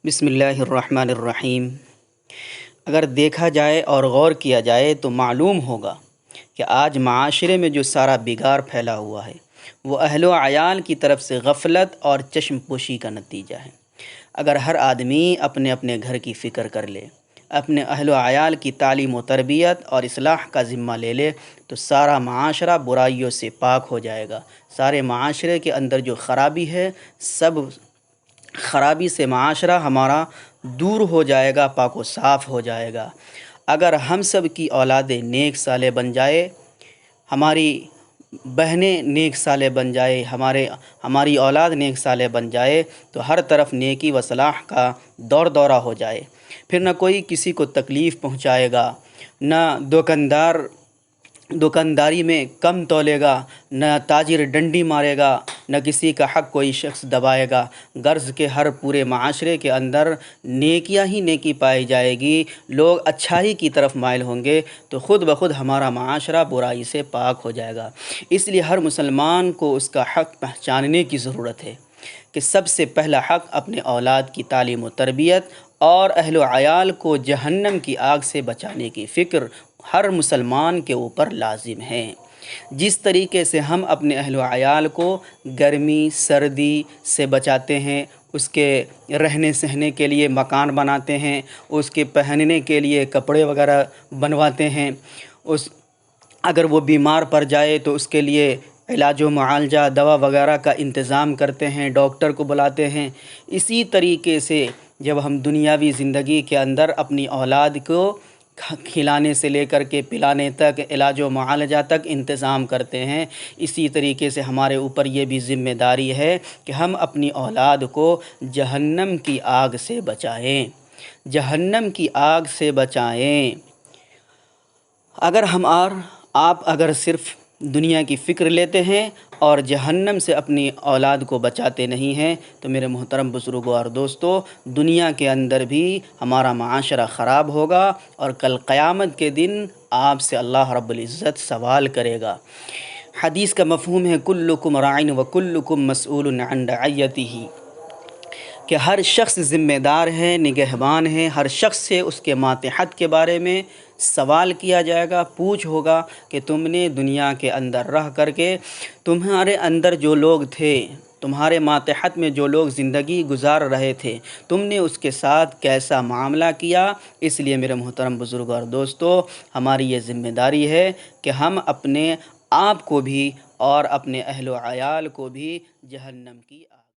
بسم اللہ الرحمن الرحیم۔ اگر دیکھا جائے اور غور کیا جائے تو معلوم ہوگا کہ آج معاشرے میں جو سارا بگاڑ پھیلا ہوا ہے وہ اہل و عیال کی طرف سے غفلت اور چشم پوشی کا نتیجہ ہے۔ اگر ہر آدمی اپنے اپنے گھر کی فکر کر لے، اپنے اہل و عیال کی تعلیم و تربیت اور اصلاح کا ذمہ لے لے تو سارا معاشرہ برائیوں سے پاک ہو جائے گا۔ سارے معاشرے کے اندر جو خرابی ہے، سب خرابی سے معاشرہ ہمارا دور ہو جائے گا، پاک و صاف ہو جائے گا۔ اگر ہم سب کی اولادیں نیک صالح بن جائے، ہماری بہنیں نیک صالح بن جائے، ہماری اولاد نیک صالح بن جائے تو ہر طرف نیکی و صلاح کا دورہ ہو جائے۔ پھر نہ کوئی کسی کو تکلیف پہنچائے گا، نہ دکانداری میں کم تولے گا، نہ تاجر ڈنڈی مارے گا، نہ کسی کا حق کوئی شخص دبائے گا۔ غرض کہ ہر پورے معاشرے کے اندر نیکیاں ہی نیکی پائی جائے گی، لوگ اچھائی کی طرف مائل ہوں گے تو خود بخود ہمارا معاشرہ برائی سے پاک ہو جائے گا۔ اس لیے ہر مسلمان کو اس کا حق پہچاننے کی ضرورت ہے کہ سب سے پہلا حق اپنے اولاد کی تعلیم و تربیت اور اہل و عیال کو جہنم کی آگ سے بچانے کی فکر ہر مسلمان کے اوپر لازم ہے۔ جس طریقے سے ہم اپنے اہل و عیال کو گرمی سردی سے بچاتے ہیں، اس کے رہنے سہنے کے لیے مکان بناتے ہیں، اس کے پہننے کے لیے کپڑے وغیرہ بنواتے ہیں، اگر وہ بیمار پڑ جائے تو اس کے لیے علاج و معالجہ دوا وغیرہ کا انتظام کرتے ہیں، ڈاکٹر کو بلاتے ہیں، اسی طریقے سے جب ہم دنیاوی زندگی کے اندر اپنی اولاد کو کھلانے سے لے کر کے پلانے تک، علاج و معالجہ تک انتظام کرتے ہیں، اسی طریقے سے ہمارے اوپر یہ بھی ذمہ داری ہے کہ ہم اپنی اولاد کو جہنم کی آگ سے بچائیں، جہنم کی آگ سے بچائیں۔ اگر آپ صرف دنیا کی فکر لیتے ہیں اور جہنم سے اپنی اولاد کو بچاتے نہیں ہیں تو میرے محترم بزرگوں اور دوستو، دنیا کے اندر بھی ہمارا معاشرہ خراب ہوگا اور کل قیامت کے دن آپ سے اللہ رب العزت سوال کرے گا۔ حدیث کا مفہوم ہے کلکم راع و کلکم مسئول عن رعیتہ، کہ ہر شخص ذمہ دار ہے، نگہبان ہے، ہر شخص سے اس کے ماتحت کے بارے میں سوال کیا جائے گا، پوچھ ہوگا کہ تم نے دنیا کے اندر رہ کر کے تمہارے اندر جو لوگ تھے، تمہارے ماتحت میں جو لوگ زندگی گزار رہے تھے، تم نے اس کے ساتھ کیسا معاملہ کیا۔ اس لیے میرے محترم بزرگ اور دوستو، ہماری یہ ذمہ داری ہے کہ ہم اپنے آپ کو بھی اور اپنے اہل و عیال کو بھی جہنم کی